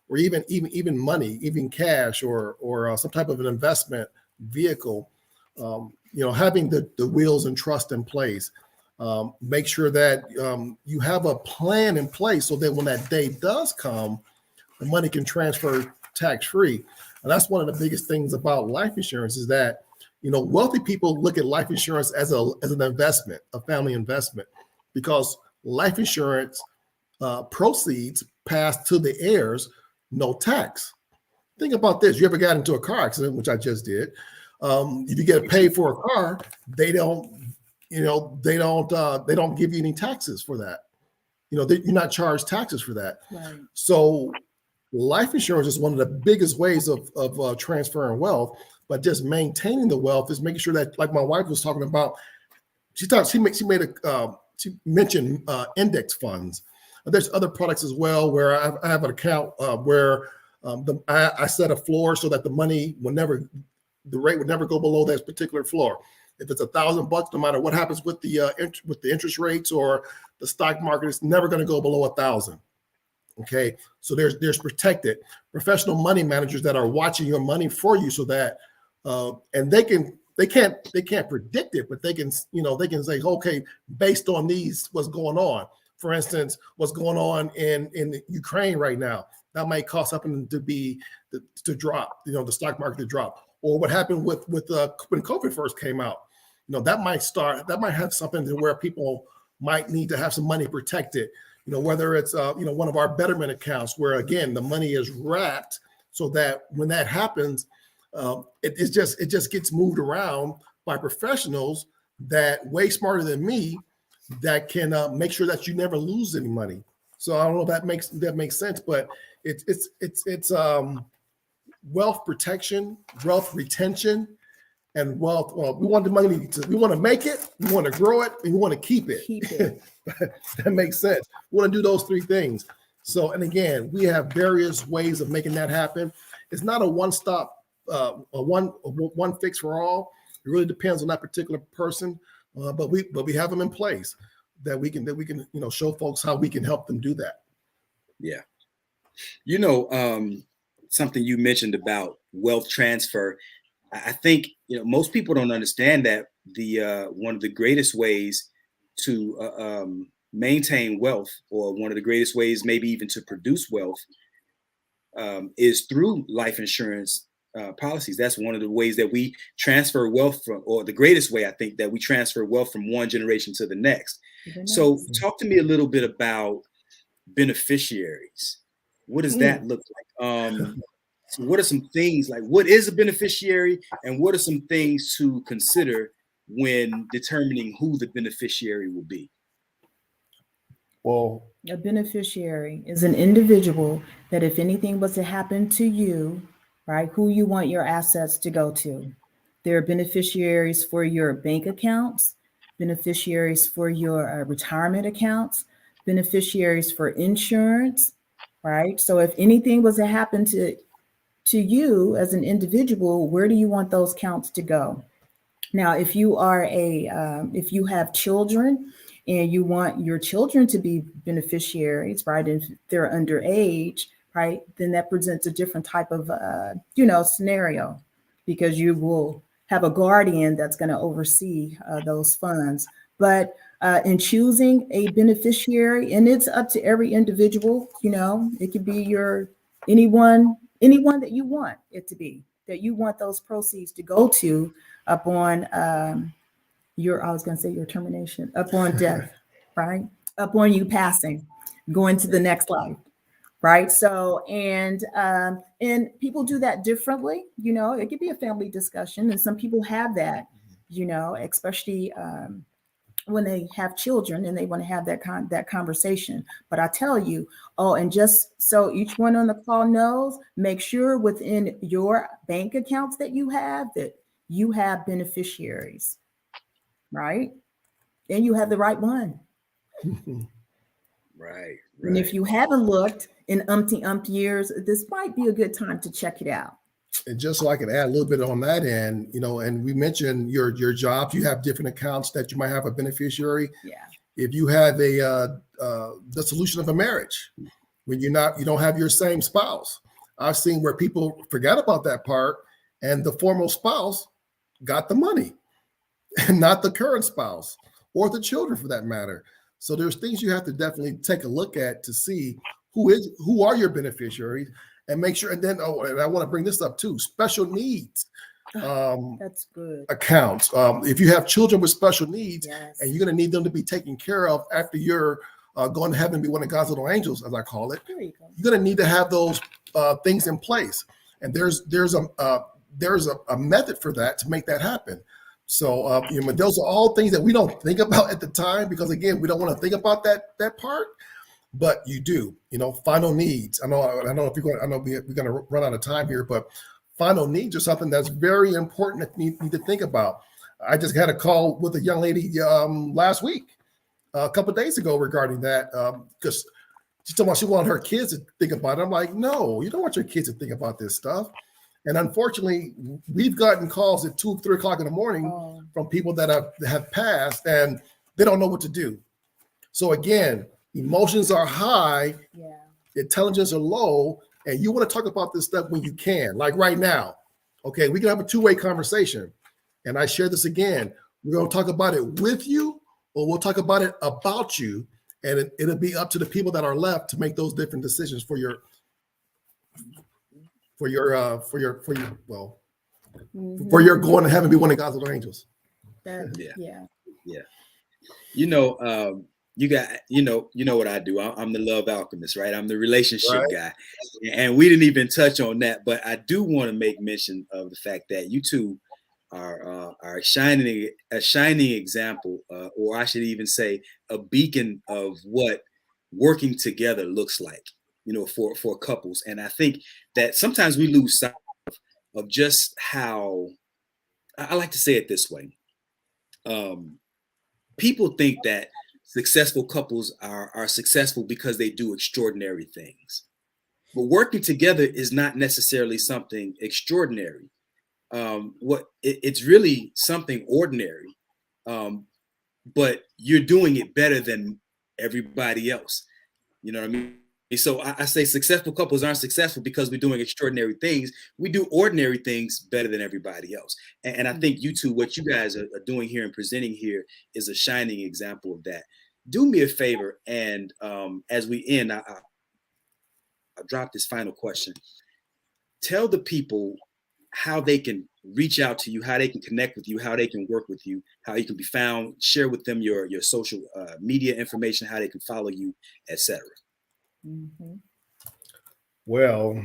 or even money, even cash, or some type of an investment vehicle. You know, having the wills and trust in place. Make sure that you have a plan in place so that when that day does come, the money can transfer tax-free. And that's one of the biggest things about life insurance is that, you know, wealthy people look at life insurance as an investment, a family investment, because life insurance proceeds pass to the heirs, no tax. Think about this. You ever got into a car accident, which I just did. If you get paid for a car, they don't give you any taxes for that. You know, you're not charged taxes for that. Right. So life insurance is one of the biggest ways of transferring wealth, but just maintaining the wealth is making sure that, like my wife was talking about, she mentioned index funds. There's other products as well where I have an account where I set a floor so that the rate would never go below that particular floor. If it's $1,000, no matter what happens with the interest rates or the stock market, it's never going to go below 1,000. Okay, so there's protected professional money managers that are watching your money for you, so that and they can't predict it, but they can say, okay, based on what's going on. For instance, what's going on in Ukraine right now, that might cause something to drop, you know, the stock market to drop. Or what happened with when COVID first came out, you know, that might have something to where people might need to have some money protected. You know, whether it's you know, one of our betterment accounts where again the money is wrapped so that when that happens, it just gets moved around by professionals that way smarter than me that can make sure that you never lose any money. So I don't know if that makes sense, but it's wealth protection, wealth retention, and wealth. Well, we want the money we want to make it, we want to grow it, and we want to keep it. That makes sense. We want to do those three things. So, and again, we have various ways of making that happen. It's not a one-stop, one fix for all. It really depends on that particular person. but we have them in place that we can show folks how we can help them do that. Yeah. Something you mentioned about wealth transfer. I think most people don't understand that the one of the greatest ways to maintain wealth, or one of the greatest ways maybe even to produce wealth, is through life insurance policies. That's one of the ways that we transfer wealth from, or the greatest way I think that we transfer wealth from one generation to the next. So talk to me a little bit about beneficiaries. What does that look like? So what are some things, like what is a beneficiary, and what are some things to consider when determining who the beneficiary will be? Well, a beneficiary is an individual that if anything was to happen to you, right, who you want your assets to go to. There are beneficiaries for your bank accounts, beneficiaries for your retirement accounts, beneficiaries for insurance, right? So if anything was to happen to you as an individual, where do you want those accounts to go? Now, if you are if you have children and you want your children to be beneficiaries, right? If they're underage, right, then that presents a different type of, scenario, because you will have a guardian that's going to oversee those funds. But in choosing a beneficiary, and it's up to every individual, it could be anyone that you want it to be, that you want those proceeds to go to upon your termination, upon death, right? Upon you passing, going to the next life, right? So, and people do that differently. It could be a family discussion, and some people have that, especially when they have children and they want to have that conversation. But I tell you, and just so each one on the call knows, make sure within your bank accounts that you have beneficiaries, right? And you have the right one. Right. And if you haven't looked in umpty years, this might be a good time to check it out. And just so I can add a little bit on that end, and we mentioned your jobs, you have different accounts that you might have a beneficiary. Yeah. If you have the solution of a marriage, when you don't have your same spouse, I've seen where people forget about that part, and the former spouse got the money, and not the current spouse or the children for that matter. So there's things you have to definitely take a look at to see who are your beneficiaries, and make sure. And then, and I want to bring this up too: special needs. That's good. Accounts. If you have children with special needs, yes, and you're going to need them to be taken care of after you're going to heaven and be one of God's little angels, as I call it, you're going to need to have those things in place. And there's a method for that to make that happen. So those are all things that we don't think about at the time, because again, we don't want to think about that part. But you do, final needs. I know if we're going to run out of time here, but final needs are something that's very important that you need to think about. I just had a call with a young lady last week, a couple of days ago, regarding that, because she told me she wanted her kids to think about it. I'm like, no, you don't want your kids to think about this stuff. And unfortunately, we've gotten calls at 2, 3 o'clock in the morning from people that have passed, and they don't know what to do. So again, emotions are high, intelligence are low, and you want to talk about this stuff when you can. Like right now, okay, we can have a 2-way conversation. And I share this again. We're going to talk about it with you, or we'll talk about it about you, and it'll be up to the people that are left to make those different decisions for your going to heaven, be one of God's little angels. Yeah. You got, what I do. I'm the love alchemist, right? I'm the relationship guy. And we didn't even touch on that, but I do want to make mention of the fact that you two are a shining example, or I should even say a beacon of what working together looks like, for couples. And I think that sometimes we lose sight of just how, I like to say it this way. People think that successful couples are successful because they do extraordinary things. But working together is not necessarily something extraordinary. It's really something ordinary. but you're doing it better than everybody else. You know what I mean? So I say successful couples aren't successful because we're doing extraordinary things. We do ordinary things better than everybody else. And I think you two, what you guys are doing here and presenting here is a shining example of that. Do me a favor, and as we end, I'll drop this final question. Tell the people how they can reach out to you, how they can connect with you, how they can work with you, how you can be found. Share with them your social media information, how they can follow you, etc. Mm-hmm. Well,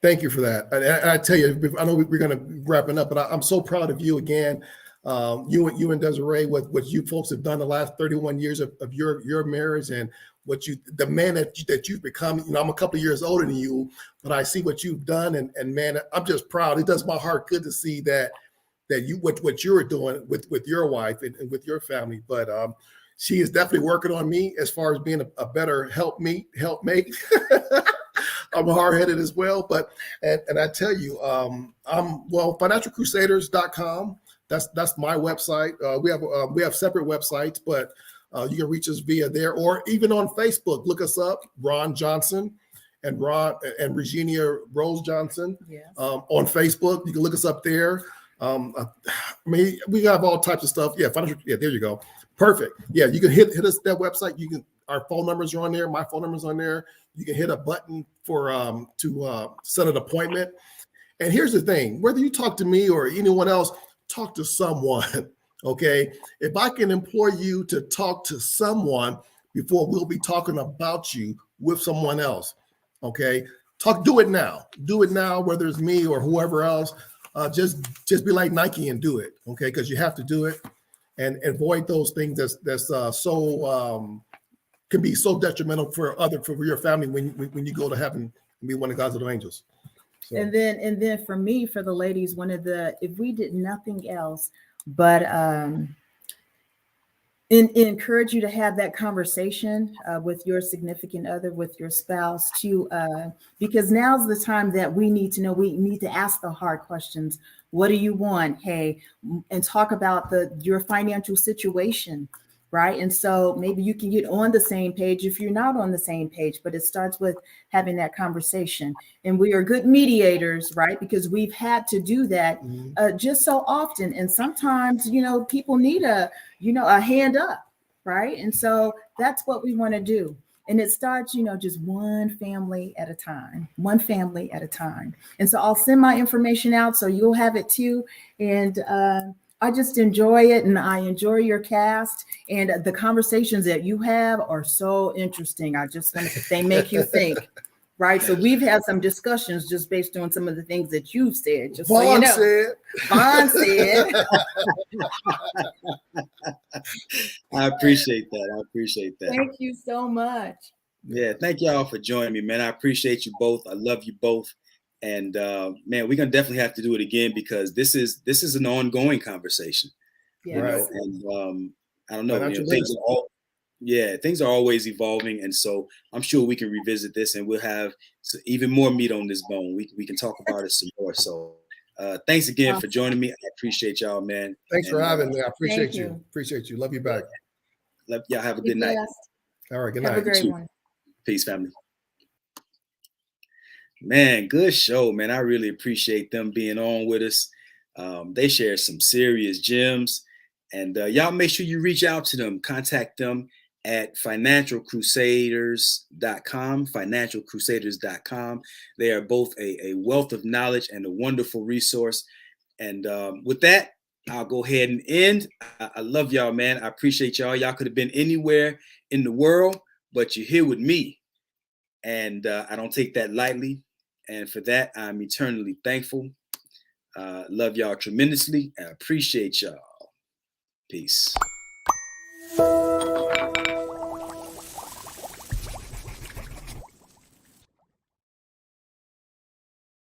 thank you for that. And I tell you, I know we're going to be wrapping up, but I'm so proud of you again. You and Desiree, what you folks have done the last 31 years of your marriage, and the man that you've become. You know, I'm a couple of years older than you, but I see what you've done, and man, I'm just proud. It does my heart good to see that you what you're doing with your wife and with your family. But she is definitely working on me as far as being a better helpmate. I'm hard-headed as well, but and I tell you, financialcrusaders.com. That's my website. We have separate websites, but you can reach us via there, or even on Facebook. Look us up, Ron Johnson and Regeania Rose Johnson. Yes. On Facebook, you can look us up there. We have all types of stuff. Yeah, there you go. Perfect. Yeah, you can hit us that website. You can. Our phone numbers are on there. My phone number's on there. You can hit a button for to set an appointment. And here's the thing: whether you talk to me or anyone else, talk to someone. Okay. If I can employ you to talk to someone before we'll be talking about you with someone else. Okay. Do it now. Do it now, whether it's me or whoever else. Just be like Nike and do it. Okay. Because you have to do it and avoid those things that's so can be so detrimental for your family when you go to heaven and be one of God's little angels. So. And then for me, for the ladies, if we did nothing else but encourage you to have that conversation with your significant other, with your spouse, because now's the time that we need to know. We need to ask the hard questions. What do you want? Hey, and talk about your financial situation, right? And so maybe you can get on the same page if you're not on the same page, but it starts with having that conversation. And we are good mediators, right? Because we've had to do that just so often. And sometimes, people need a hand up, right? And so that's what we want to do. And it starts, just one family at a time. And so I'll send my information out so you'll have it too. And I just enjoy it, and I enjoy your cast, and the conversations that you have are so interesting. They make you think, right? So we've had some discussions just based on some of the things that you've said. Just Vaughn so you know. Vaughn said. I appreciate that. Thank you so much. Yeah, thank y'all for joining me, man. I appreciate you both. I love you both. And man, we're gonna definitely have to do it again, because this is an ongoing conversation. Yes. You know, and I don't know. Things are always evolving, and so I'm sure we can revisit this, and we'll have even more meat on this bone. We can talk about it some more. So thanks again for joining me. I appreciate y'all, man. Thanks for having me. I appreciate you. Appreciate you. Love you back. Y'all have a good night. All right. Good night. Have a great one. Peace, family. Man, good show, man. I really appreciate them being on with us. They share some serious gems, and y'all make sure you reach out to them. Contact them at financialcrusaders.com. They are both a wealth of knowledge and a wonderful resource. And with that, I'll go ahead and end. I love y'all, man. I appreciate y'all. Y'all could have been anywhere in the world, but you're here with me. And I don't take that lightly. And for that, I'm eternally thankful. Love y'all tremendously. I appreciate y'all. Peace.